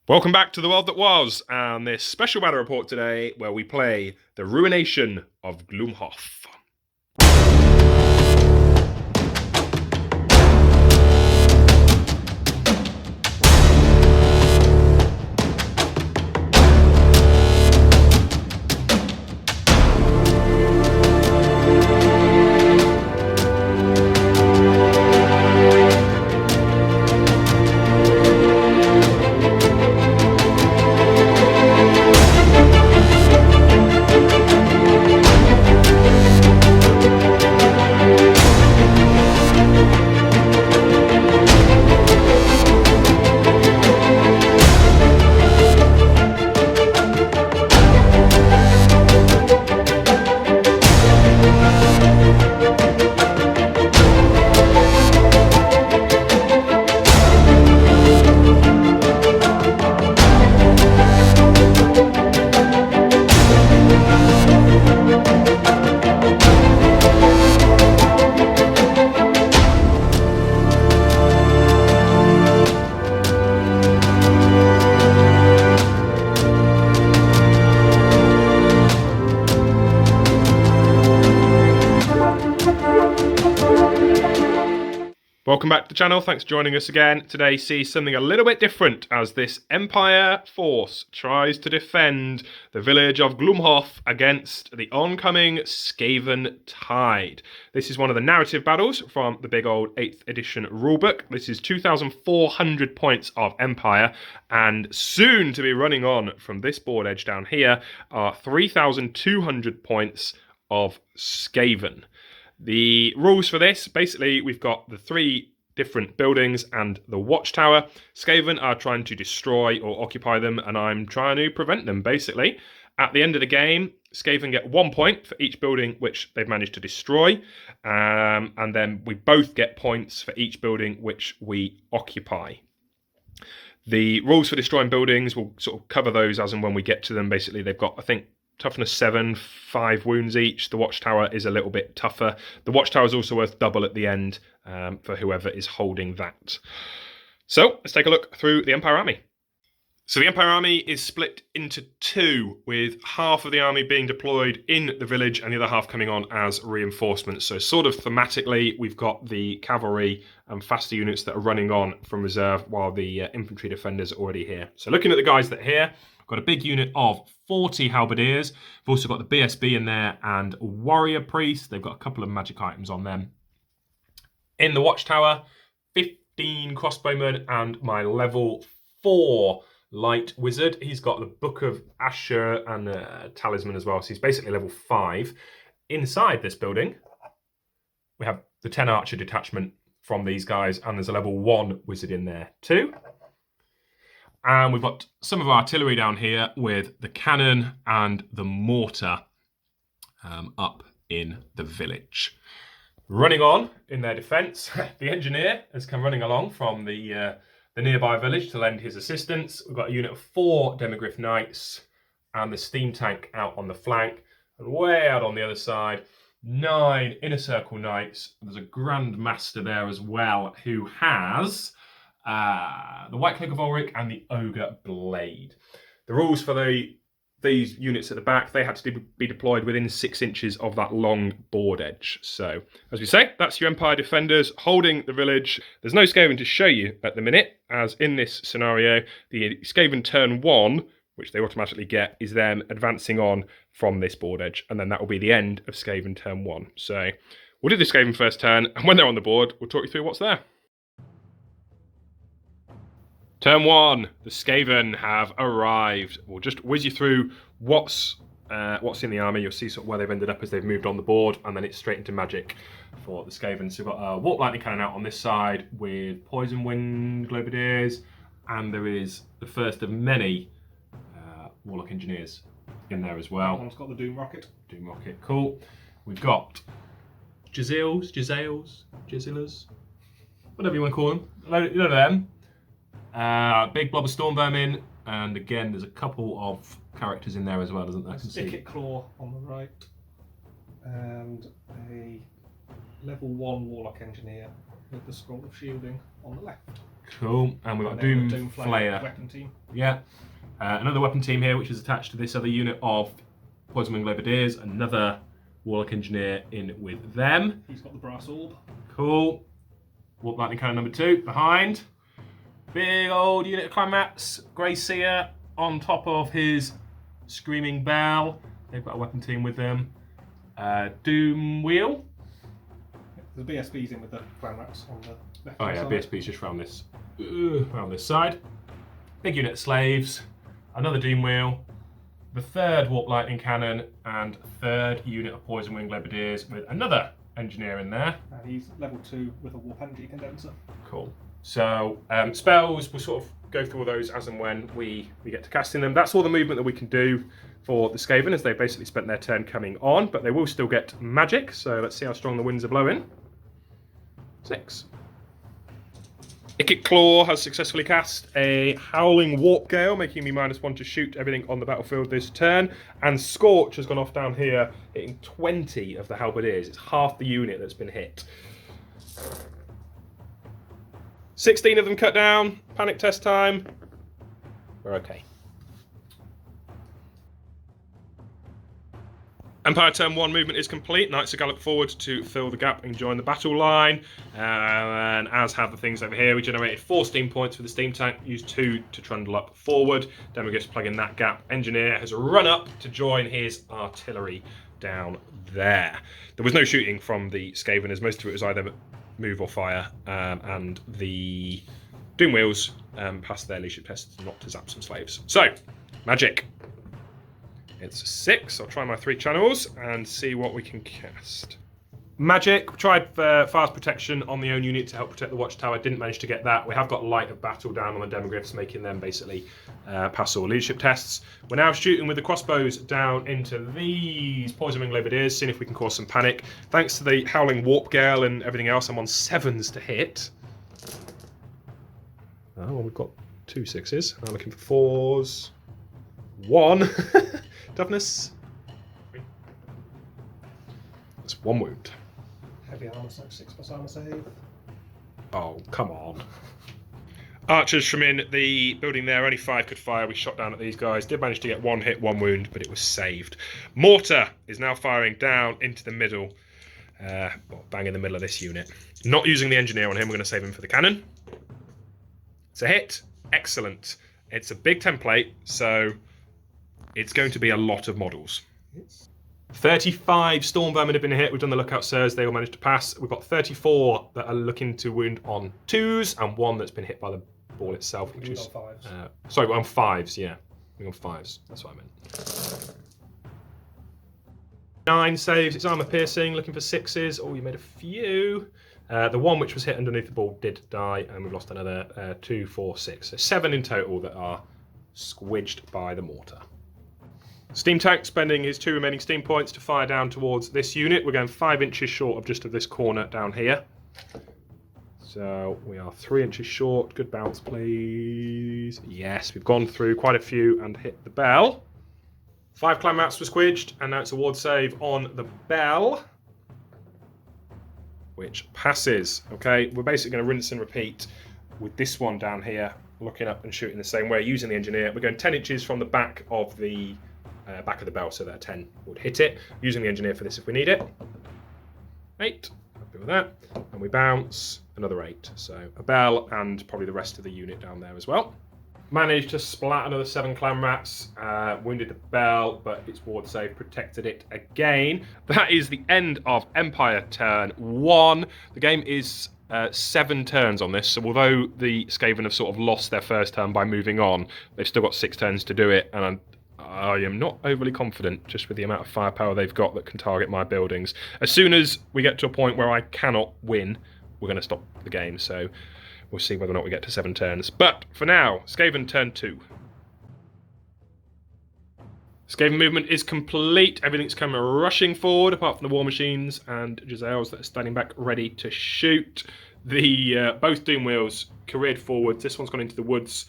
Welcome back to the world that was, and this special battle report today where we play the Ruination of Glumhof. Welcome back to the channel, thanks for joining us again. Today sees something a little bit different as this Empire force tries to defend the village of Glumhof against the oncoming Skaven tide. This is one of the narrative battles from the big old 8th edition rulebook. This is 2,400 points of Empire, and soon to be running on from this board edge down here are 3,200 points of Skaven. The rules for this, basically we've got the 3 different buildings and the watchtower. Skaven are trying to destroy or occupy them, and I'm trying to prevent them, basically. At the end of the game, Skaven get 1 point for each building which they've managed to destroy, and then we both get points for each building which we occupy. The rules for destroying buildings, we'll sort of cover those as and when we get to them. Basically, they've got, I think, toughness 7, 5 wounds each. The watchtower is a little bit tougher. The watchtower is also worth double at the end for whoever is holding that. So let's take a look through the Empire army. So the Empire army is split into 2, with half of the army being deployed in the village and the other half coming on as reinforcements. So sort of thematically, we've got the cavalry and faster units that are running on from reserve while the infantry defenders are already here. So looking at the guys that are here, we've got a big unit of 40 halberdiers. We've also got the BSB in there and warrior priest. They've got a couple of magic items on them. In the watchtower, 15 crossbowmen and my level 4 light wizard. He's got the Book of Asher and a talisman as well, so he's basically level 5. Inside this building, we have the 10 archer detachment from these guys, and there's a level 1 wizard in there too. And we've got some of our artillery down here with the cannon and the mortar up in the village. Running on in their defence, the engineer has come running along from the nearby village to lend his assistance. We've got a unit of 4 Demigryph Knights and the steam tank out on the flank. And way out on the other side, 9 Inner Circle Knights. There's a Grand Master there as well who has the White Cloak of Ulrich and the Ogre Blade. The rules for these units at the back, they had to be deployed within 6 inches of that long board edge. So, as we say, that's your Empire defenders holding the village. There's no Skaven to show you at the minute, as in this scenario, the Skaven turn 1, which they automatically get, is them advancing on from this board edge, and then that will be the end of Skaven turn 1. So, we'll do the Skaven first turn, and when they're on the board, we'll talk you through what's there. Turn 1, the Skaven have arrived. We'll just whiz you through what's in the army. You'll see sort of where they've ended up as they've moved on the board, and then it's straight into magic for the Skaven. So we've got a Warp Lightning Cannon out on this side with Poison Wind Globadiers, and there is the first of many Warlock Engineers in there as well. One's got the Doom Rocket. Doom Rocket, cool. We've got Jazillas, whatever you want to call them. You know them. Big blob of storm vermin, and again there's a couple of characters in there as well, isn't there? Sticket Claw on the right, and a level 1 Warlock Engineer with the Scroll of Shielding on the left. Cool, and we've got then Doom the Flayer. weapon team. Yeah. Another weapon team here, which is attached to this other unit of Poison Wing Levideers. Another Warlock Engineer in with them. He's got the brass orb. Cool. Warp Lightning Cannon number 2 behind. Big old unit of clan mats. Grey Seer on top of his Screaming Bell. They've got a weapon team with them. Doom Wheel. The BSB's in with the clan rats on the left. Oh yeah, side. BSB's just round this side. Big unit of slaves. Another Doom Wheel. The third Warp Lightning Cannon and third unit of Poison Wing Levideers with another engineer in there. And he's level 2 with a Warp Energy Condenser. Cool. So spells, we'll sort of go through all those as and when we get to casting them. That's all the movement that we can do for the Skaven, as they've basically spent their turn coming on, but they will still get magic. So let's see how strong the winds are blowing. 6. Ikit Claw has successfully cast a Howling Warp Gale, making me -1 to shoot everything on the battlefield this turn. And Scorch has gone off down here, hitting 20 of the Halberdiers. It's half the unit that's been hit. 16 of them cut down. Panic test time. We're okay. Empire turn 1 movement is complete. Knights are galloped forward to fill the gap and join the battle line. And as have the things over here, we generated 4 steam points for the steam tank, used 2 to trundle up forward. Then we get to plug in that gap. Engineer has run up to join his artillery down there. There was no shooting from the Skaven, as most of it was either move or fire, and the Doom Wheels passed their leadership tests not to zap some slaves. So, magic. It's 6. I'll try my 3 channels and see what we can cast. Magic. We tried fast protection on the own unit to help protect the watchtower. Didn't manage to get that. We have got light of battle down on the demogryphs, making them basically pass all leadership tests. We're now shooting with the crossbows down into these Poison Wing Levideers, seeing if we can cause some panic. Thanks to the Howling Warp Gale and everything else, I'm on 7s to hit. Oh, well, we've got 2 6s. I'm looking for 4s. 1. Toughness. That's 1 wound. Heavy armor, so 6+ armor save. Oh, come on. Archers from in the building there, only 5 could fire. We shot down at these guys. Did manage to get 1 hit, 1 wound, but it was saved. Mortar is now firing down into the middle. Bang in the middle of this unit. Not using the engineer on him. We're going to save him for the cannon. It's a hit. Excellent. It's a big template, so it's going to be a lot of models. 35 Storm Vermin have been hit. We've done the Lookout Sirs. They all managed to pass. We've got 34 that are looking to wound on 2s and 1 that's been hit by the ball itself. Which is, on 5s. Sorry, we're on 5s, yeah. We're on 5s. That's what I meant. 9 saves. It's armor piercing. Looking for 6s. Oh, you made a few. The 1 which was hit underneath the ball did die, and we've lost another 2, 4, 6. So 7 in total that are squidged by the mortar. Steam tank spending his 2 remaining steam points to fire down towards this unit. We're going 5 inches short of just of this corner down here. So we are 3 inches short. Good bounce, please. Yes, we've gone through quite a few and hit the bell. 5 clan mats were squidged, and now it's a ward save on the bell, which passes. Okay, we're basically going to rinse and repeat with this one down here, looking up and shooting the same way, using the engineer. We're going 10 inches from the back of the bell, so that 10 would hit it. Using the engineer for this if we need it. 8, happy with that. And we bounce another 8. So a bell and probably the rest of the unit down there as well. Managed to splat another 7 clan rats, wounded the bell, but its ward save protected it again. That is the end of Empire turn 1. The game is 7 turns on this, so although the Skaven have sort of lost their first turn by moving on, they've still got 6 turns to do it, and I am not overly confident just with the amount of firepower they've got that can target my buildings. As soon as we get to a point where I cannot win, we're going to stop the game, so we'll see whether or not we get to 7 turns. But for now, Skaven turn 2. Skaven movement is complete. Everything's coming rushing forward, apart from the war machines and Giselles that are standing back ready to shoot. The both Doom Wheels careered forward. This one's gone into the woods.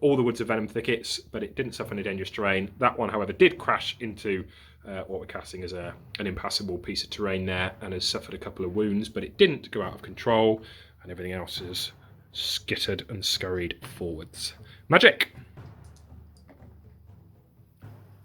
All the woods are venom thickets, but it didn't suffer any dangerous terrain. That one, however, did crash into what we're casting as an impassable piece of terrain there, and has suffered a couple of wounds, but it didn't go out of control, and everything else has skittered and scurried forwards. Magic!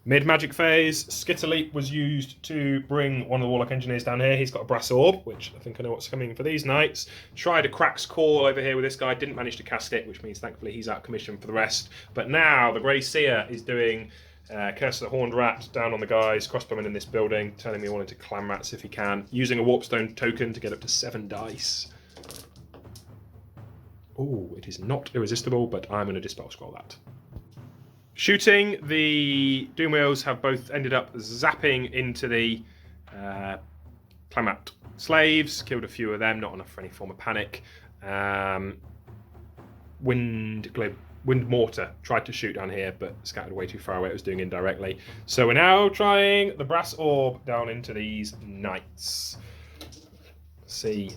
Mid-magic phase, Skitter Leap was used to bring one of the Warlock Engineers down here. He's got a brass orb, which I think I know what's coming for these knights. Tried a Crack's Call over here with this guy, didn't manage to cast it, which means thankfully he's out of commission for the rest. But now the Grey Seer is doing Curse of the Horned Rat down on the guys, crossbowmen in this building, turning me all into clan rats if he can, using a Warpstone token to get up to 7 dice. Oh, it is not irresistible, but I'm going to Dispel Scroll that. Shooting, the Doomwheels have both ended up zapping into the Clammat slaves, killed a few of them, not enough for any form of panic. Wind Mortar tried to shoot down here, but scattered way too far away, it was doing indirectly. So we're now trying the Brass Orb down into these knights. See,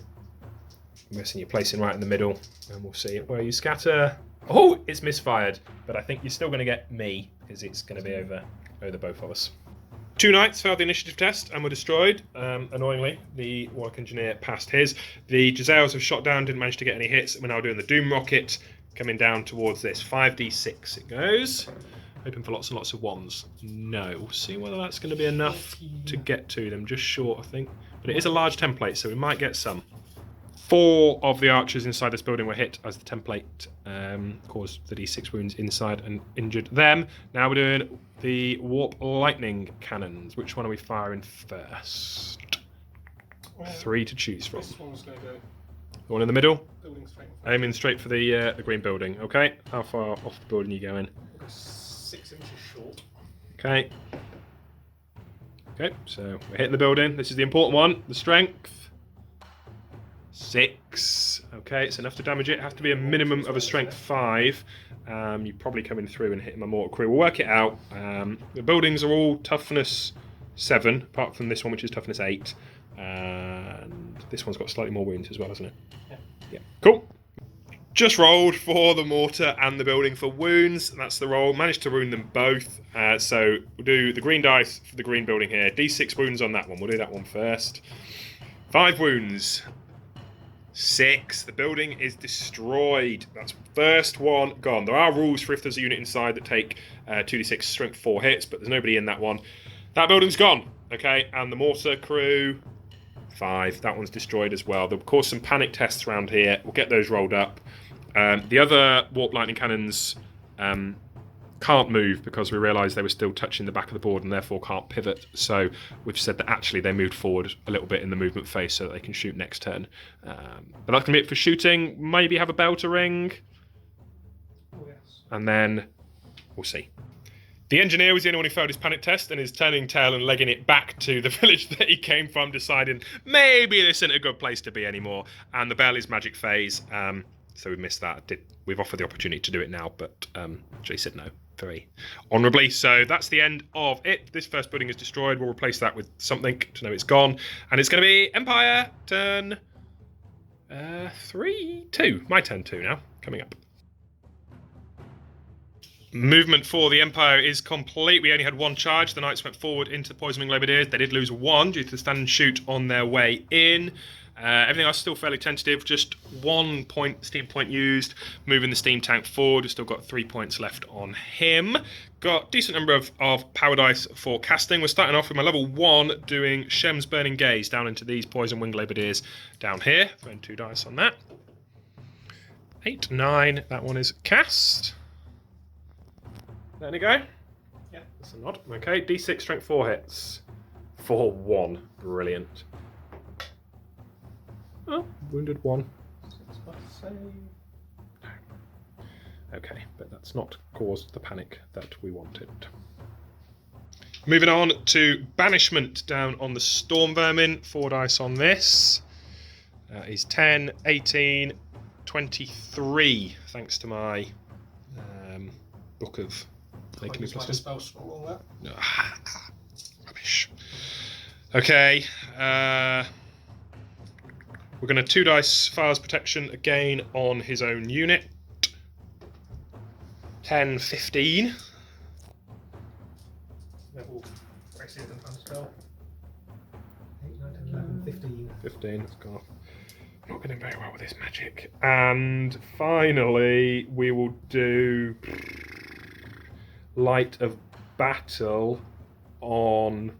I'm guessing you're placing right in the middle, and we'll see where you scatter. Oh, it's misfired, but I think you're still going to get me, because it's going to be over the both of us. 2 knights failed the initiative test and were destroyed. Annoyingly, the Warlock Engineer passed his. The Giselles have shot down, didn't manage to get any hits. We're now doing the Doom Rocket, coming down towards this. 5d6 it goes. Hoping for lots and lots of 1s. No, we'll see whether that's going to be enough to get to them. Just short, I think. But it is a large template, so we might get some. 4 of the archers inside this building were hit as the template caused the d6 wounds inside and injured them. Now we're doing the Warp Lightning Cannons. Which one are we firing first? 3 to choose from. This one's going to go. The one in the middle? Building straight. Aiming straight for the green building. Okay, how far off the building are you going? 6 inches short. Okay. Okay, so we're hitting the building. This is the important one. The strength. 6. Okay, it's enough to damage it. Have to be a minimum of a strength 5. You're probably coming through and hitting my mortar crew. We'll work it out. The buildings are all toughness 7, apart from this one, which is toughness 8. And this one's got slightly more wounds as well, hasn't it? Yeah. Cool. Just rolled for the mortar and the building for wounds. That's the roll. Managed to wound them both. So we'll do the green dice for the green building here. D6 wounds on that one. We'll do that one first. 5 wounds. 6. The building is destroyed. That's first one gone. There are rules for if there's a unit inside that take 2d6 strength 4 hits, but there's nobody in that one. That building's gone. Okay, and the mortar crew, 5. That one's destroyed as well. There'll cause some panic tests around here. We'll get those rolled up. The other Warp Lightning Cannons can't move because we realised they were still touching the back of the board and therefore can't pivot. So we've said that actually they moved forward a little bit in the movement phase so that they can shoot next turn. But that's going to be it for shooting. Maybe have a bell to ring. Oh, yes. And then we'll see. The engineer was the only one who failed his panic test and is turning tail and legging it back to the village that he came from, deciding maybe this isn't a good place to be anymore. And the bell is magic phase. So we missed that. We've offered the opportunity to do it now, but Jay said no very honourably. So that's the end of it. This first building is destroyed. We'll replace that with something to know it's gone. And it's going to be Empire turn 2. My turn 2 now, coming up. Movement for the Empire is complete. We only had 1 charge. The Knights went forward into the Poison Wing Levidiers. They did lose 1 due to the stand and shoot on their way in. Everything else is still fairly tentative. Just 1 steam point used. Moving the steam tank forward. We've still got 3 points left on him. Got a decent number of power dice for casting. We're starting off with my level 1 doing Shem's Burning Gaze down into these Poison Wing Levidiers down here. Throwing 2 dice on that. 8, 9. That one is cast. There we go. Yeah. That's a nod. Okay, D6 strength 4 hits. 4, 1. Brilliant. Oh, wounded 1. Okay, but that's not caused the panic that we wanted. Moving on to Banishment down on the Storm Vermin. 4 dice on this. Is 10, 18, 23, thanks to my book of making me plus spell scroll on that. Rubbish. Okay. We're going to 2 dice Fire's Protection again on his own unit. 10, 15. Level 8, 9, 10, 11, 15. 15, let's go. Not going very well with this magic. And finally, we will do Light of Battle on...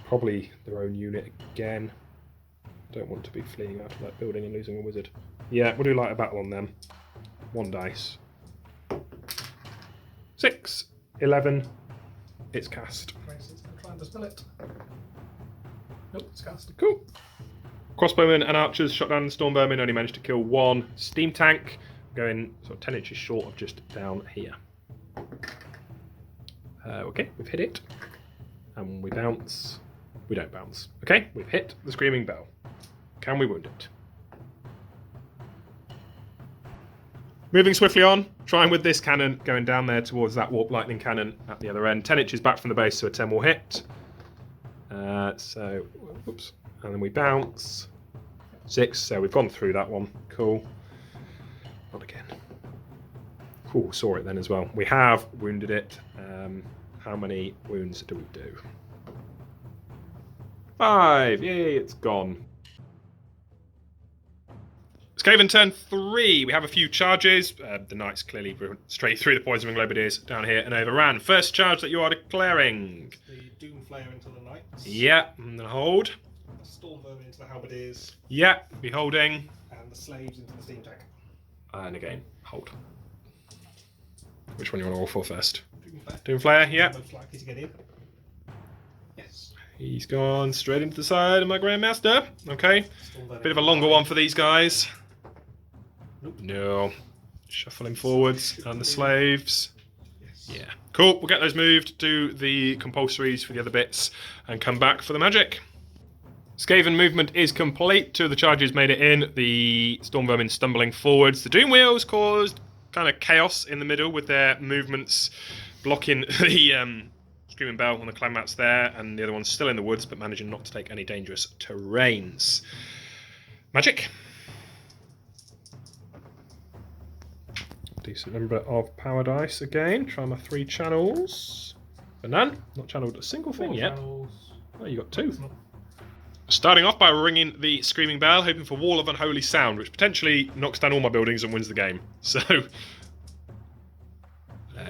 probably their own unit again. Don't want to be fleeing out of that building and losing a wizard. Yeah, we'll do Light of Battle on them. 1 dice. 6, 11. It's cast. Raze going to try and dispel it. Nope, it's cast. Cool. Crossbowmen and archers shot down the stormbowmen, only managed to kill 1 steam tank, going sort of 10 inches short of just down here. Okay, we've hit it. And we bounce. We don't bounce. Okay, we've hit the screaming bell. Can we wound it? Moving swiftly on, trying with this cannon, going down there towards that warp lightning cannon at the other end. 10 inches back from the base, so a 10 will hit. Oops. And then we bounce. 6, so we've gone through that one. Cool. Not again. Cool, saw it then as well. We have wounded it. How many wounds do we do? 5. Yay, it's gone. Skaven turn 3. We have a few charges. The knights clearly went straight through the poison ring globadiers down here and overran. First charge that you are declaring. The Doom Flare into the knights. Yeah, and then hold. The Storm Vermin into the halberdiers. Yeah, be holding. And the slaves into the steam tank. And again, hold. Which one you want to roll for first? Doom Flare. Doom Flare, yeah. Most likely to get in. Yes. He's gone straight into the side of my Grandmaster. Okay. Bit of a longer one for these guys. Nope. No. Shuffling forwards. And the slaves. Yes. Yeah. Cool. We'll get those moved, do the compulsories for the other bits, and come back for the magic. Skaven movement is complete. 2 of the charges made it in. The Storm Vermin stumbling forwards. The Doom Wheels caused kind of chaos in the middle with their movements blocking the Screaming Bell on the clan mats there, and the other one's still in the woods, but managing not to take any dangerous terrains. Magic. Decent number of power dice again. Try my 3 channels. For none. Not channeled a single thing yet. Channels. Oh, you got 2. Starting off by ringing the Screaming Bell, hoping for Wall of Unholy Sound, which potentially knocks down all my buildings and wins the game. So,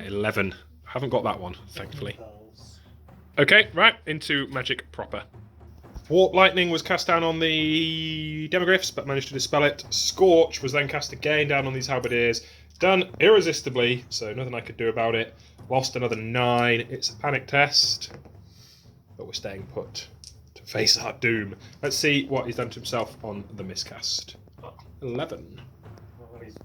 11. Haven't got that one, thankfully. Okay, right, into magic proper. Warp Lightning was cast down on the Demogryphs, but managed to dispel it. Scorch was then cast again down on these halberdiers. Done irresistibly, so nothing I could do about it. Lost another 9. It's a panic test, but we're staying put to face our doom. Let's see what he's done to himself on the miscast. 11. Well, he's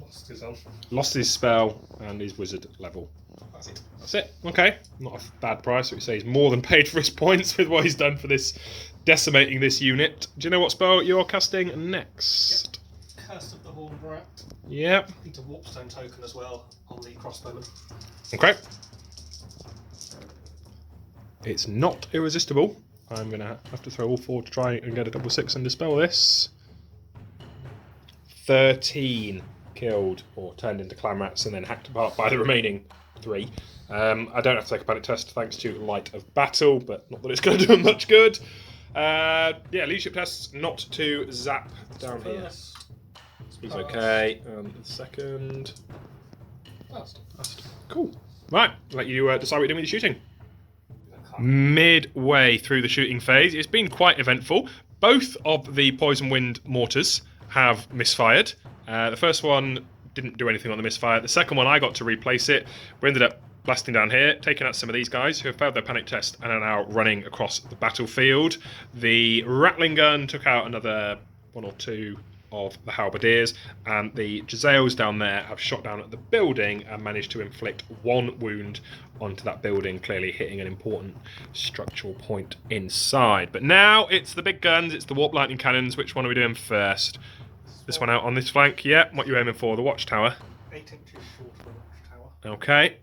lost his own. Lost his spell and his wizard level. That's it. That's it. Okay. Not a bad price. So we say he's more than paid for his points with what he's done for this, decimating this unit. Do you know what spell you're casting next? Yep. Curse of the Horned Rat. Yep. Need a Warpstone token as well on the crossbowman. Okay. It's not irresistible. I'm going to have to throw all 4 to try and get a double 6 and dispel this. 13 killed or turned into clan rats and then hacked apart by the remaining 3. I don't have to take a panic test thanks to Light of Battle, but not that it's going to do much good. Yeah, leadership tests not to zap down here. He's okay. The second. Last. Cool. Right, let you decide what you're doing with your shooting. Midway through the shooting phase, it's been quite eventful. Both of the Poison Wind mortars have misfired. The first one didn't do anything on the misfire. The second one, I got to replace it. We ended up blasting down here, taking out some of these guys who have failed their panic test and are now running across the battlefield. The rattling gun took out another 1 or 2 of the halberdiers, and the Jezzails down there have shot down at the building and managed to inflict 1 wound onto that building, clearly hitting an important structural point inside. But now it's the big guns, it's the warp lightning cannons. Which one are we doing first? This one out on this flank, yeah. What are you aiming for? The watchtower? 8 inches short of the watchtower. Okay.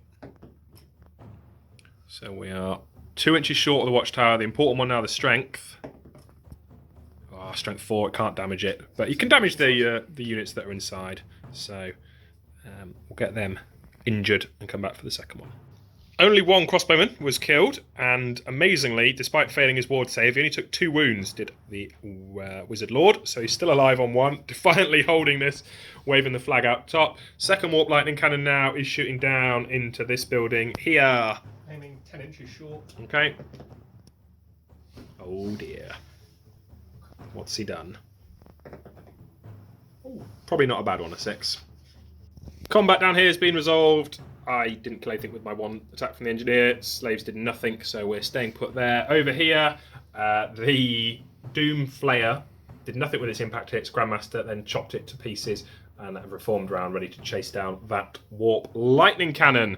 So we are 2 inches short of the watchtower. The important one now, the strength. Oh, strength 4, it can't damage it. But you can damage the units that are inside. So we'll get them injured and come back for the second one. Only one crossbowman was killed, and amazingly, despite failing his ward save, he only took 2 wounds, did the Wizard Lord, so he's still alive on 1, defiantly holding this, waving the flag out top. Second warp lightning cannon now is shooting down into this building here. Aiming 10 inches short. Okay. Oh dear. What's he done? Ooh, probably not a bad one, a 6. Combat down here has been resolved. I didn't kill anything with my 1 attack from the engineer. Slaves did nothing, so we're staying put there. Over here, the Doom Flayer did nothing with its impact hits. Grandmaster then chopped it to pieces and a reformed round ready to chase down that warp lightning cannon.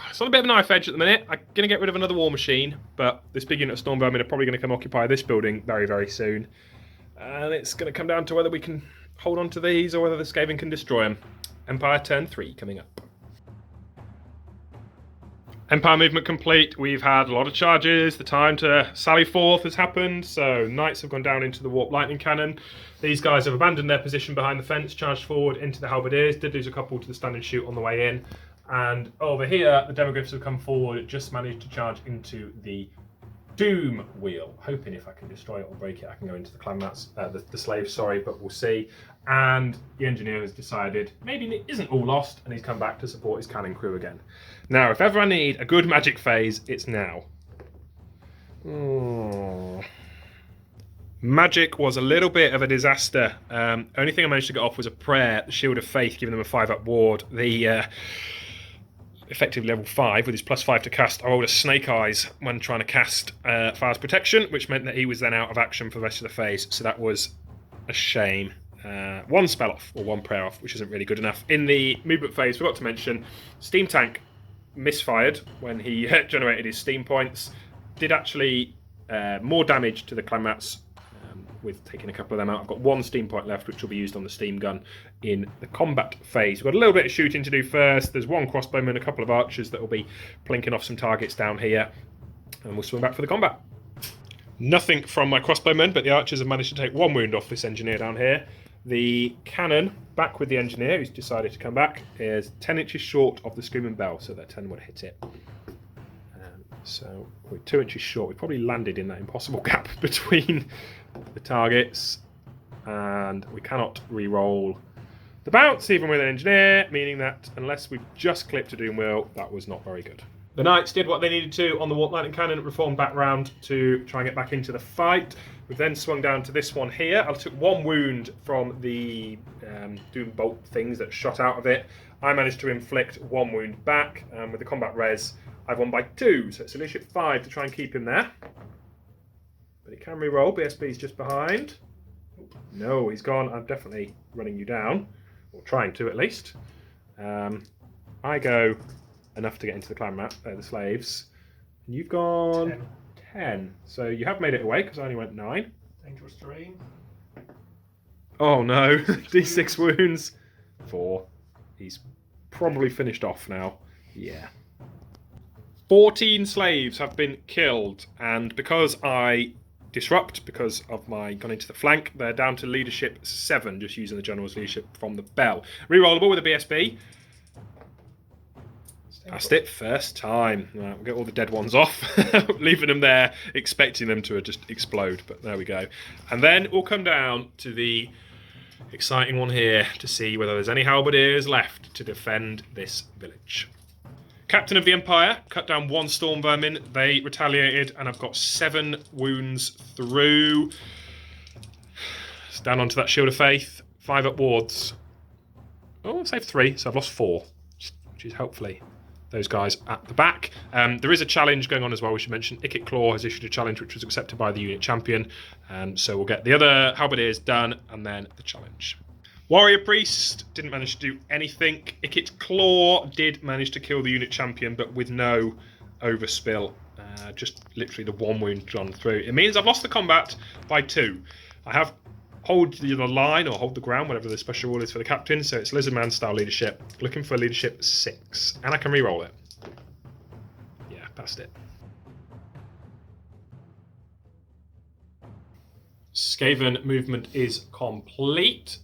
It's on a bit of a knife edge at the minute. I'm going to get rid of another war machine, but this big unit of storm vermin are probably going to come occupy this building very, very soon. And it's going to come down to whether we can hold on to these or whether the Skaven can destroy them. Empire turn 3 coming up. Empire movement complete. We've had a lot of charges. The time to sally forth has happened. So knights have gone down into the warp lightning cannon. These guys have abandoned their position behind the fence, charged forward into the halberdiers. Did lose a couple to the stand and shoot on the way in. And over here, the demogryphs have come forward, just managed to charge into the Doom Wheel. Hoping if I can destroy it or break it, I can go into the clan mats, the slaves, sorry, but we'll see. And the engineer has decided maybe it isn't all lost, and he's come back to support his cannon crew again. Now, if ever I need a good magic phase, it's now. Oh. Magic was a little bit of a disaster. Only thing I managed to get off was a prayer, the Shield of Faith, giving them a 5-up ward. The effective level 5 with his +5 to cast. I rolled a Snake Eyes when trying to cast Fire's Protection, which meant that he was then out of action for the rest of the phase, so that was a shame. 1 spell off, or 1 prayer off, which isn't really good enough. In the movement phase, forgot to mention, Steam Tank misfired when he generated his steam points. Did actually more damage to the clan mats with taking a couple of them out. I've got 1 steam point left, which will be used on the steam gun in the combat phase. We've got a little bit of shooting to do first. There's 1 crossbowman, a couple of archers that will be plinking off some targets down here, and we'll swing back for the combat. Nothing from my crossbowmen, but the archers have managed to take 1 wound off this engineer down here. The cannon, back with the engineer, who's decided to come back, is 10 inches short of the Screaming Bell, so that 10 would hit it. So we're 2 inches short. We probably landed in that impossible gap between the targets, and we cannot re-roll the bounce even with an engineer, meaning that unless we've just clipped a Doom Wheel, that was not very good. The knights did what they needed to on the warp lightning cannon, reformed back round to try and get back into the fight. We've then swung down to this one here. I took 1 wound from the Doom Bolt things that shot out of it. I managed to inflict 1 wound back, and with the combat res, I've won by 2, so it's a leadership 5 to try and keep him there. But he can re-roll. BSB's just behind. No, he's gone. I'm definitely running you down, or trying to at least. I go enough to get into the clan map, the slaves. And you've gone 10. So you have made it away because I only went 9. Dangerous terrain. Oh no, D6 wounds. 4. He's probably finished off now. Yeah. 14 slaves have been killed, and because I disrupt, because of my gone into the flank, they're down to leadership 7, just using the general's leadership from the bell. Rerollable with a BSB. Passed it first time. Right, we'll get all the dead ones off, leaving them there, expecting them to just explode, but there we go. And then we'll come down to the exciting one here to see whether there's any halberdiers left to defend this village. Captain of the Empire cut down 1 storm vermin. They retaliated, and I've got 7 wounds through. It's down onto that Shield of Faith. 5 up wards. Oh, I've saved 3, so I've lost 4, which is hopefully those guys at the back. There is a challenge going on as well, we should mention. Ikit Claw has issued a challenge which was accepted by the unit champion. So we'll get the other halberdiers done, and then the challenge. Warrior Priest didn't manage to do anything. Ikit Claw did manage to kill the unit champion, but with no overspill. Just literally the 1 wound gone through. It means I've lost the combat by 2. I have hold the line or hold the ground, whatever the special rule is for the captain. So it's Lizardman style leadership. Looking for leadership 6. And I can re-roll it. Yeah, passed it. Skaven movement is complete.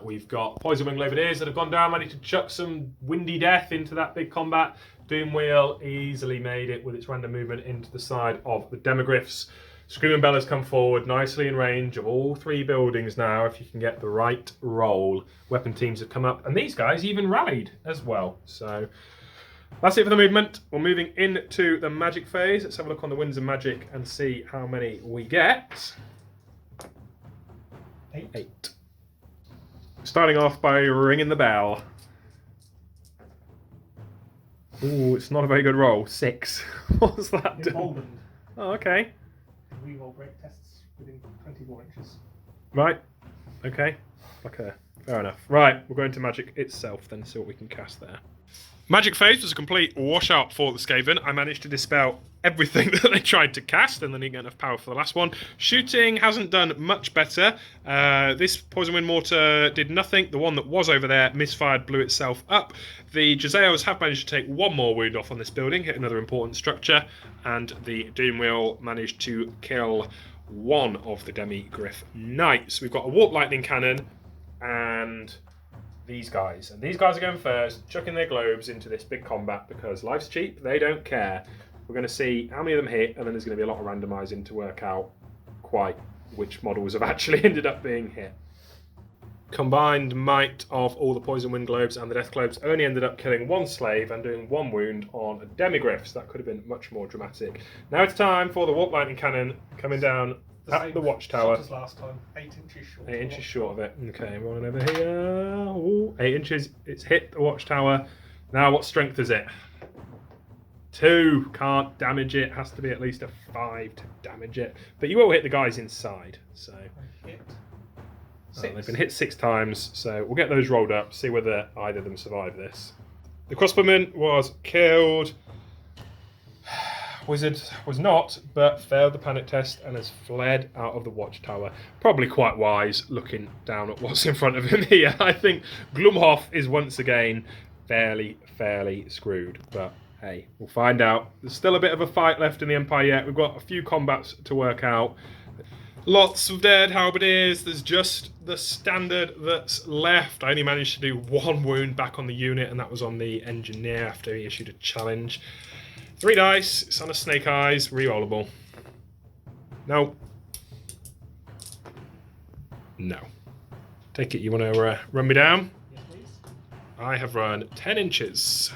we've got Poison Wing Globadiers that have gone down, managed to chuck some windy death into that big combat. Doomwheel easily made it with its random movement into the side of the Demogryphs. Screaming Bella's come forward nicely in range of all 3 buildings now if you can get the right roll. Weapon teams have come up and these guys even rallied as well. So that's it for the movement. We're moving into the magic phase. Let's have a look on the Winds of Magic and see how many we get. 8. Starting off by ringing the bell. Ooh, it's not a very good roll. 6. What's that do? Emboldened. Oh, okay. Reroll break tests within 24 inches. Right. Okay. Okay. Fair enough. Right, we're going to magic itself then, see what we can cast there. Magic phase was a complete washout for the Skaven. I managed to dispel everything that they tried to cast, and then didn't get enough power for the last one. Shooting hasn't done much better. This Poison Wind Mortar did nothing. The one that was over there misfired, blew itself up. The Jezzails have managed to take 1 more wound off on this building, hit another important structure, and the Doomwheel managed to kill 1 of the Demigryph Knights. We've got a Warp Lightning Cannon and these guys. And these guys are going first, chucking their globes into this big combat because life's cheap, they don't care. We're going to see how many of them hit, and then there's going to be a lot of randomising to work out quite which models have actually ended up being hit. Combined might of all the Poison Wind Globes and the Death Globes only ended up killing 1 slave and doing 1 wound on a Demigryph, so that could have been much more dramatic. Now it's time for the Warp Lightning Cannon coming down at the watchtower. As last time, 8 inches short. 8 inches short of it. Okay, rolling over here. Ooh, 8 inches. It's hit the watchtower. Now, what strength is it? 2. Can't damage it. Has to be at least a 5 to damage it. But you will hit the guys inside. So Hit. they've been hit 6 times. So we'll get those rolled up. See whether either of them survive this. The crossbowman was killed. Wizard was not, but failed the panic test and has fled out of the watchtower. Probably quite wise, looking down at what's in front of him here. I think Glumhof is once again fairly screwed. But hey, we'll find out. There's still a bit of a fight left in the Empire yet. We've got a few combats to work out. Lots of dead halberdiers. There's just the standard that's left. I only managed to do 1 wound back on the unit, and that was on the engineer after he issued a challenge. 3 dice, it's on a Snake Eyes, rerollable. No. No. Take it you want to run me down? Yes, please. I have run 10 inches.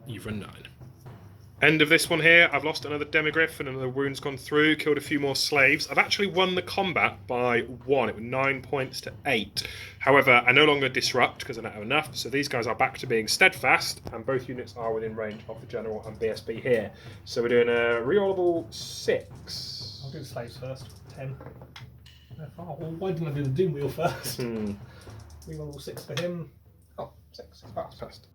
You've run 9. End of this one here. I've lost another Demigryph and another wound's gone through, killed a few more slaves. I've actually won the combat by 1. It was 9 points to 8. However, I no longer disrupt because I don't have enough. So these guys are back to being steadfast, and both units are within range of the general and BSB here. So we're doing a rerollable 6. I'll do the slaves first. 10. Oh, well, why didn't I do the Doomwheel first? Reroll 6 for him. Oh, 6. It's passed.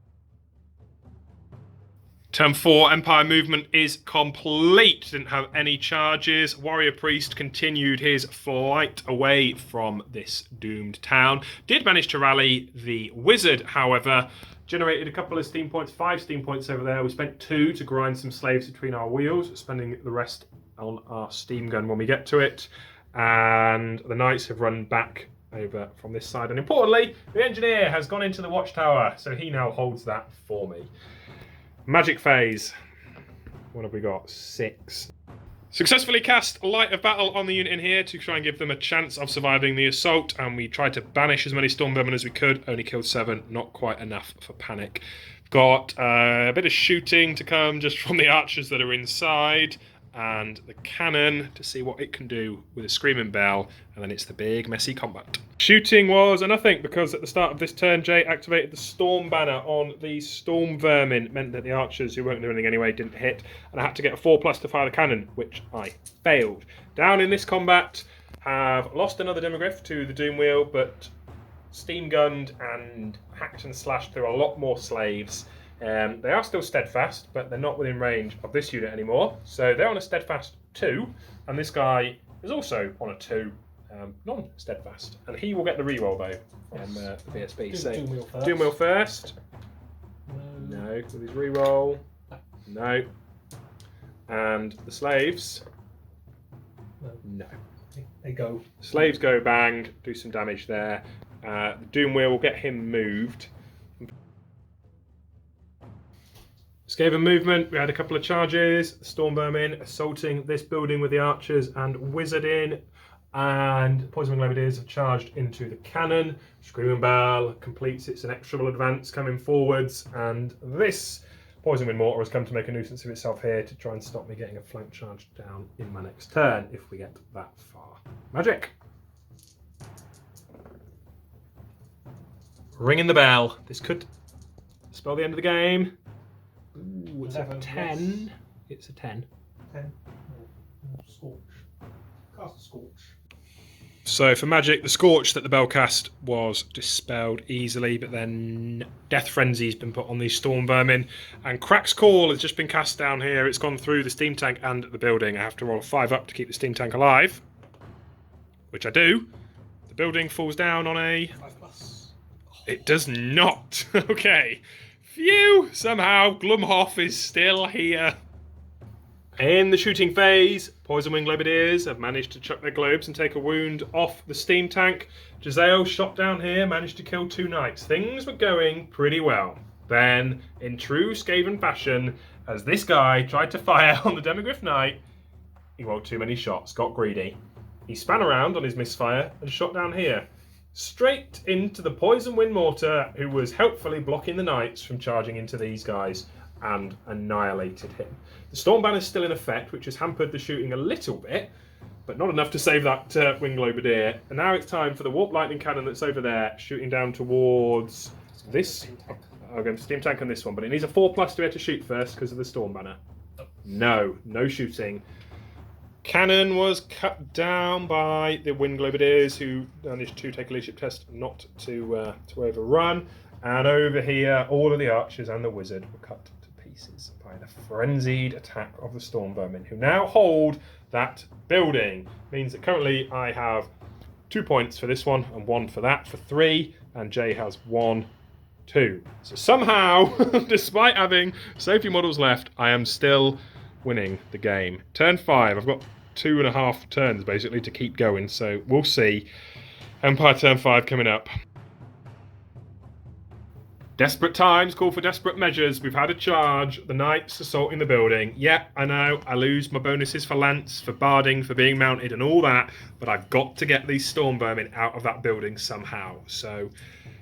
Turn 4, Empire movement is complete. Didn't have any charges. Warrior Priest continued his flight away from this doomed town. Did manage to rally the Wizard, however. Generated a couple of steam points, 5 steam points over there. We spent 2 to grind some slaves between our wheels, spending the rest on our steam gun when we get to it. And the Knights have run back over from this side. And importantly, the Engineer has gone into the watchtower, so he now holds that for me. Magic phase. What have we got? 6. Successfully cast Light of Battle on the unit in here to try and give them a chance of surviving the assault, and we tried to banish as many storm vermin as we could. Only killed 7, not quite enough for panic. Got a bit of shooting to come just from the archers that are inside, and the cannon to see what it can do with a screaming bell, and then it's the big messy combat. Shooting was a nothing because at the start of this turn Jay activated the storm banner on the storm vermin, meant that the archers who weren't doing anything anyway didn't hit, and I had to get a 4+ to fire the cannon, which I failed. Down in this combat have lost another Demigryph to the Doomwheel, but steam gunned and hacked and slashed through a lot more slaves. They are still steadfast, but they're not within range of this unit anymore. So they're on a steadfast 2, and this guy is also on a 2, non-steadfast. And he will get the reroll though from the BSB. So Doomwheel first. No. With his reroll. No. And the slaves. No. They go. Slaves go bang, do some damage there. The Doom Wheel will get him moved. Skaven movement, we had a couple of charges. Storm Vermin assaulting this building with the archers and wizard in. And Poison Wing Leviators have charged into the cannon. Screaming Bell completes its inexorable advance coming forwards. And this Poison Wind Mortar has come to make a nuisance of itself here to try and stop me getting a flank charge down in my next turn if we get that far. Magic. Ringing the bell. This could spell the end of the game. Ooh, it's 11, a 10. yes. It's a 10. 10. Scorch. Cast a Scorch. So for magic, the Scorch that the bell cast was dispelled easily, but then Death Frenzy's been put on these Storm Vermin, and Crack's Call has just been cast down here. It's gone through the steam tank and the building. I have to roll a 5 up to keep the steam tank alive, which I do. The building falls down on a... 5+. It does not. Okay. Phew! Somehow Glumhof is still here. In the shooting phase, Poison Wing Leviators have managed to chuck their globes and take a wound off the steam tank. Jezzael shot down here, managed to kill 2 knights. Things were going pretty well. Then, in true Skaven fashion, as this guy tried to fire on the Demigryph Knight, he rolled too many shots, got greedy. He span around on his misfire and shot down here. Straight into the Poison Wind Mortar, who was helpfully blocking the knights from charging into these guys, and annihilated him. The Storm Banner is still in effect, which has hampered the shooting a little bit, but not enough to save that Wing Globadier. And now it's time for the Warp Lightning Cannon that's over there, shooting down towards this. I'm going to Steam Tank on this one, but it needs a 4+ to be able to shoot first because of the Storm Banner. No shooting. Cannon was cut down by the Wind Globadiers, who managed to take a leadership test not to overrun. And over here, all of the archers and the wizard were cut to pieces by the frenzied attack of the Storm Vermin, who now hold that building. Means that currently I have 2 points for this one and 1 for that, for 3, and Jay has 1, 2. So somehow, despite having so few models left, I am still winning the game. Turn 5, I've got 2.5 turns basically to keep going, so we'll see. Empire turn 5 coming up. Desperate times call for desperate measures. We've had a charge. The knights assaulting the building. Yeah, I know. I lose my bonuses for lance, for barding, for being mounted and all that, but I've got to get these Storm Vermin out of that building somehow. So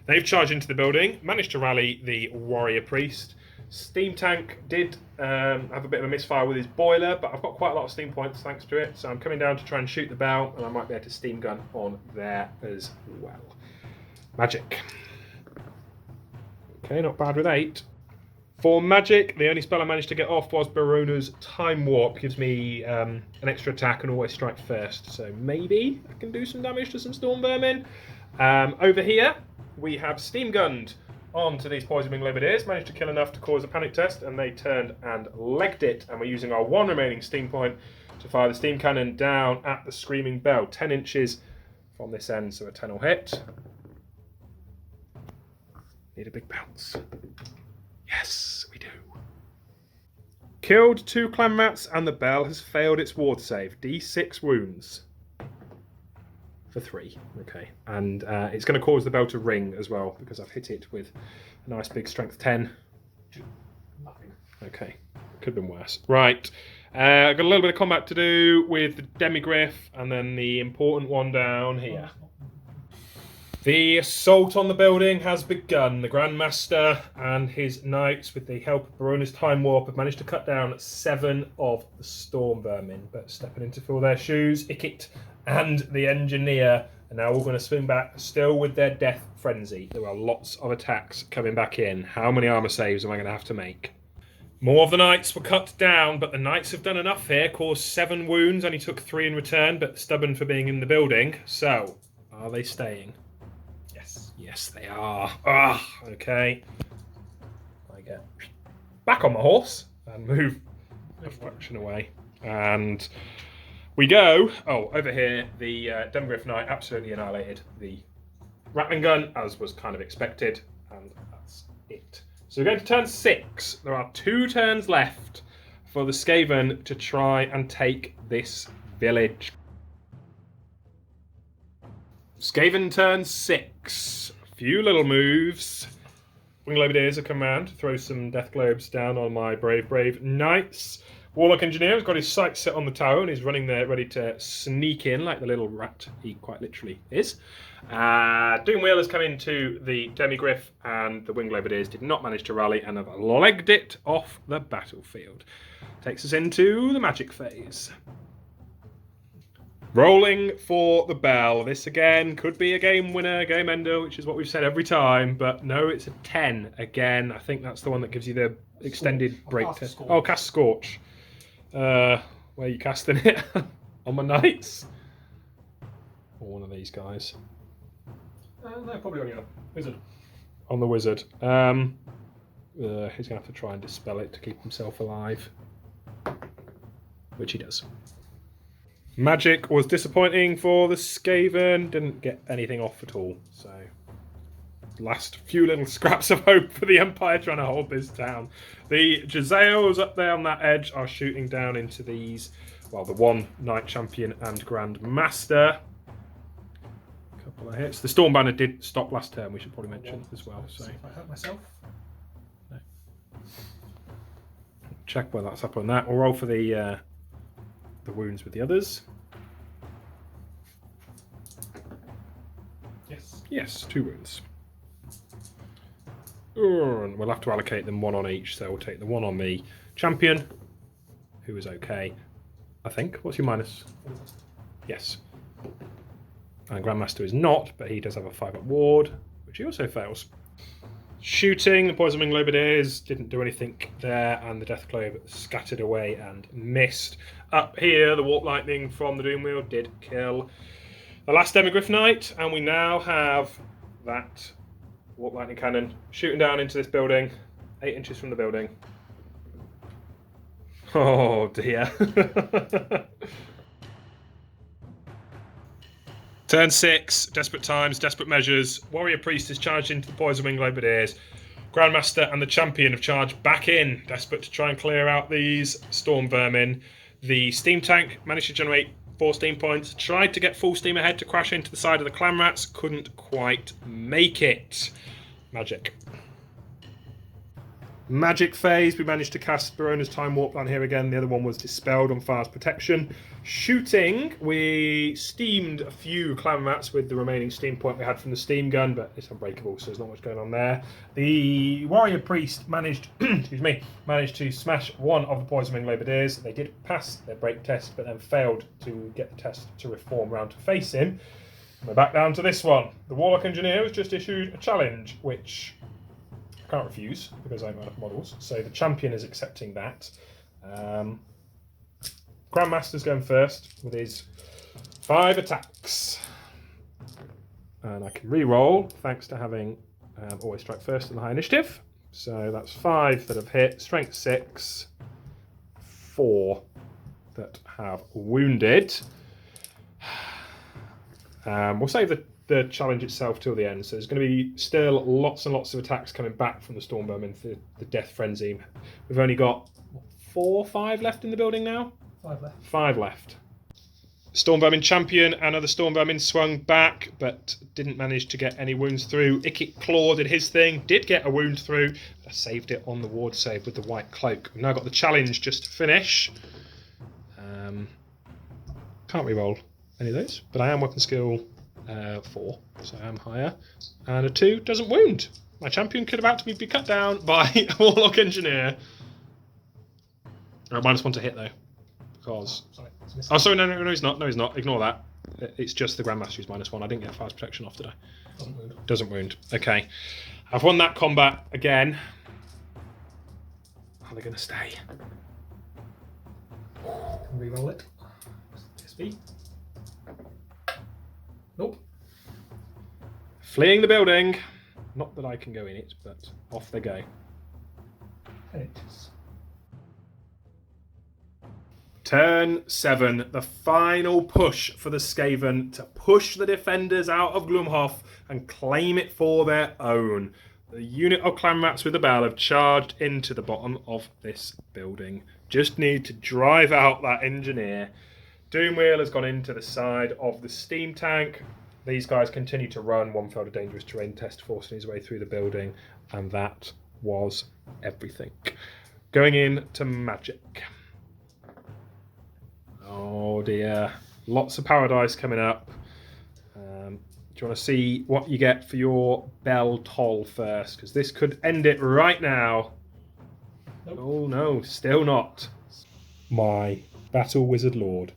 they've charged into the building, managed to rally the Warrior Priest. Steam Tank did have a bit of a misfire with his boiler, but I've got quite a lot of steam points thanks to it, so I'm coming down to try and shoot the bell, and I might be able to steam gun on there as well. Magic. Okay, not bad with 8. For magic, the only spell I managed to get off was Barona's Time Warp. Gives me an extra attack and always strike first, so maybe I can do some damage to some Storm Vermin. Over here, we have Steam Gunned onto these Poison Wing Leviators, managed to kill enough to cause a panic test, and they turned and legged it. And we're using our 1 remaining steam point to fire the steam cannon down at the Screaming Bell, 10 inches from this end, so a 10 will hit. Need a big bounce. Yes, we do. Killed 2 clan mats, and the bell has failed its ward save. D6 wounds. For 3. Okay. And it's going to cause the bell to ring as well, because I've hit it with a nice big strength 10. 2. Nothing. Okay. Could have been worse. Right. I've got a little bit of combat to do with the Demigryph, and then the important one down here. The assault on the building has begun. The Grandmaster and his knights, with the help of Barona's Time Warp, have managed to cut down 7 of the Storm Vermin. But stepping in to fill their shoes, Ikit and the Engineer are now all going to swing back, still with their Death Frenzy. There are lots of attacks coming back in. How many armour saves am I going to have to make? More of the knights were cut down, but the knights have done enough here. Caused 7 wounds, only took 3 in return, but stubborn for being in the building. So, are they staying? Yes, they are. Okay. I get back on my horse and move a fraction away. And we go. Oh, over here, the Demigryph Knight absolutely annihilated the Rattling Gun, as was kind of expected. And that's it. So we're going to turn 6. There are 2 turns left for the Skaven to try and take this village. Skaven turn 6. A few little moves. Winged Levideers a command to throw some death globes down on my brave knights. Warlock Engineer has got his sights set on the tower and he's running there ready to sneak in like the little rat he quite literally is. Doomwheel has come into the Demigryph and the Winged Levideers did not manage to rally and have legged it off the battlefield. Takes us into the magic phase. Rolling for the bell. This again could be a game winner, game ender, which is what we've said every time, but no, it's a 10 again. I think that's the one that gives you the extended break test. Oh, cast Scorch. Where are you casting it? On my knights? Or one of these guys? No, probably on your wizard. On the wizard. He's going to have to try and dispel it to keep himself alive. Which he does. Magic was disappointing for the Skaven. Didn't get anything off at all. So, last few little scraps of hope for the Empire trying to hold this town. The Jezzails up there on that edge are shooting down into these. Well, the one Knight Champion and Grand Master. Couple of hits. The Stormbanner did stop last turn. We should probably mention as well. So, if I hurt myself. No. Check where that's up on that. We'll roll for the wounds with the others. Yes, 2 wounds. And we'll have to allocate them 1 on each, so we'll take the 1 on the champion, who is okay, I think. What's your minus? Yes. And Grandmaster is not, but he does have a 5-up ward, which he also fails. Shooting, the Poison Winged Levideers didn't do anything there, and the Death Globe scattered away and missed. Up here, the Warp Lightning from the Doomwheel did kill the last Demigryph Knight, and we now have that Warp Lightning Cannon shooting down into this building, 8 inches from the building. Oh dear. Turn 6, desperate times, desperate measures. Warrior Priest has charged into the Poison Winged Levideers. Grandmaster and the Champion have charged back in, desperate to try and clear out these Storm Vermin. The Steam Tank managed to generate 4 steam points, tried to get full steam ahead to crash into the side of the Clan Rats, couldn't quite make it. Magic. Magic phase, we managed to cast Barona's Time Warp down here again. The other one was dispelled on Fire's Protection. Shooting, we steamed a few Clan Rats with the remaining steam point we had from the steam gun, but it's unbreakable, so there's not much going on there. The Warrior Priest managed, managed to smash 1 of the Poison Winged Levideers. They did pass their break test, but then failed to get the test to reform round to face him. And we're back down to this one. The Warlock Engineer has just issued a challenge, which I can't refuse because I'm out of models. So the Champion is accepting that. Grandmaster's going first with his 5 attacks. And I can re-roll thanks to having always strike first in the high initiative. So that's 5 that have hit, strength 6, 4 that have wounded. We'll save the challenge itself till the end, so there's going to be still lots and lots of attacks coming back from the Storm Vermin for the Death Frenzy. We've only got 4 or 5 left in the building now? 5 left. 5 left. Storm Vermin Champion and other Storm Vermin swung back, but didn't manage to get any wounds through. Ikit Claw did his thing, did get a wound through, but I saved it on the ward save with the White Cloak. We've now got the challenge just to finish. Can't re-roll any of those, but I am weapon skill 4, so I am higher. And a 2 doesn't wound. My champion could about to be cut down by a Warlock Engineer. -1 to hit though. Because... sorry, no, he's not. No, he's not. Ignore that. It's just the Grandmaster who's -1. I didn't get Fire's Protection off, did I? Doesn't wound. Doesn't wound. Okay. I've won that combat again. Are they going to stay? Can re-roll it. SB. Nope. Fleeing the building. Not that I can go in it, but off they go. 10 inches. Turn 7, the final push for the Skaven to push the defenders out of Glumhof and claim it for their own. The unit of Clan Rats with the bell have charged into the bottom of this building. Just need to drive out that engineer. Doomwheel has gone into the side of the steam tank. These guys continue to run. One failed a dangerous terrain test, forcing his way through the building, and that was everything. Going in to magic. Oh dear, lots of paradise coming up. Do you want to see what you get for your bell toll first? Because this could end it right now. Nope. Oh no, still not. My battle wizard lord,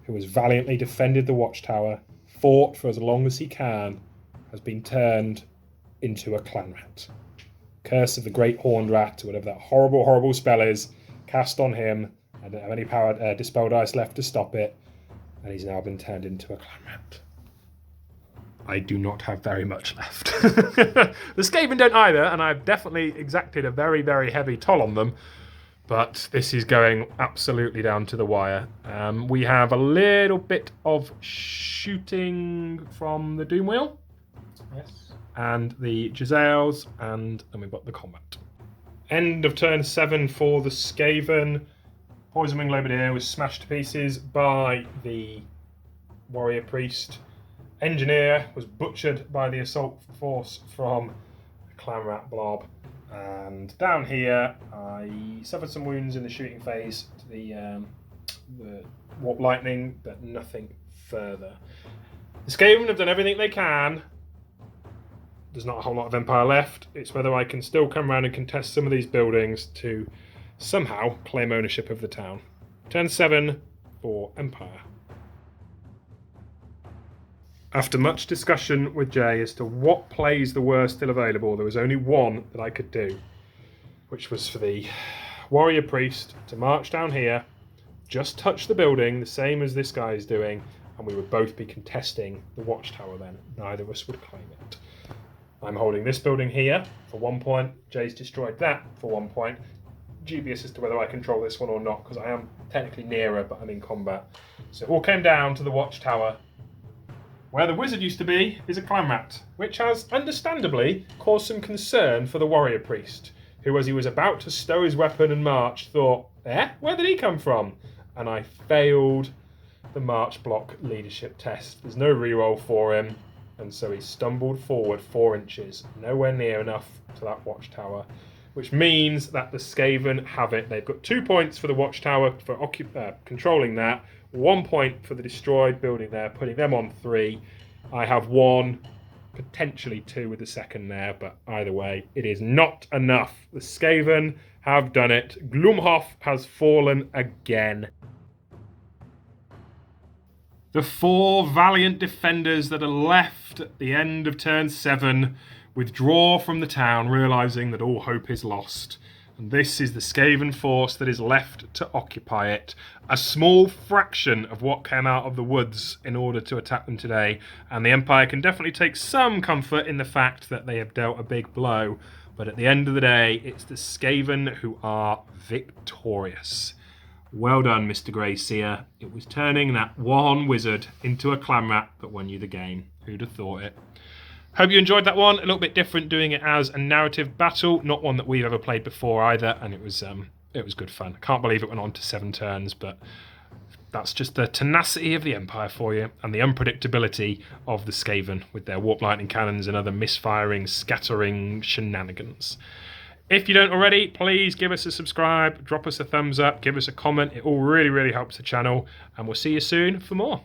who has valiantly defended the watchtower, fought for as long as he can, has been turned into a clan rat. Curse of the great horned rat, or whatever that horrible, horrible spell is, cast on him. I don't have any power dispel dice left to stop it, and he's now been turned into a clan rat. I do not have very much left. The Skaven don't either, and I've definitely exacted a very, very heavy toll on them. But this is going absolutely down to the wire. We have a little bit of shooting from the Doom Wheel. Yes. And the Giselles, and then we've got the combat. End of turn 7 for the Skaven. Poison Wing Lobadier was smashed to pieces by the Warrior Priest. Engineer was butchered by the assault force from the Clan Rat Blob. And down here, I suffered some wounds in the shooting phase to the Warp Lightning, but nothing further. The Skaven have done everything they can. There's not a whole lot of Empire left. It's whether I can still come around and contest some of these buildings to somehow claim ownership of the town. Turn 7 for Empire. After much discussion with Jay as to what plays there were still available, there was only one that I could do, which was for the Warrior Priest to march down here, just touch the building, the same as this guy is doing, and we would both be contesting the watchtower then. Neither of us would claim it. I'm holding this building here for 1 point. Jay's destroyed that for 1 point. Dubious as to whether I control this one or not, because I am technically nearer, but I'm in combat. So it all came down to the watchtower. Where the wizard used to be is a clan rat, which has understandably caused some concern for the warrior priest, who, as he was about to stow his weapon and march, thought, where did he come from? And I failed the march block leadership test. There's no reroll for him, and so he stumbled forward 4 inches, nowhere near enough to that watchtower, which means that the Skaven have it. They've got 2 points for the watchtower for controlling that, 1 point for the destroyed building there, putting them on 3. I have 1, potentially 2 with the second there, but either way, it is not enough. The Skaven have done it. Glumhof has fallen again. The 4 valiant defenders that are left at the end of turn 7 withdraw from the town, realising that all hope is lost. And this is the Skaven force that is left to occupy it. A small fraction of what came out of the woods in order to attack them today. And the Empire can definitely take some comfort in the fact that they have dealt a big blow. But at the end of the day, it's the Skaven who are victorious. Well done, Mr. Greyseer. It was turning that one wizard into a clan rat that won you the game. Who'd have thought it? Hope you enjoyed that one. A little bit different doing it as a narrative battle. Not one that we've ever played before either, and it was good fun. I can't believe it went on to 7 turns, but that's just the tenacity of the Empire for you, and the unpredictability of the Skaven with their warp lightning cannons and other misfiring, scattering shenanigans. If you don't already, please give us a subscribe, drop us a thumbs up, give us a comment. It all really, really helps the channel, and we'll see you soon for more.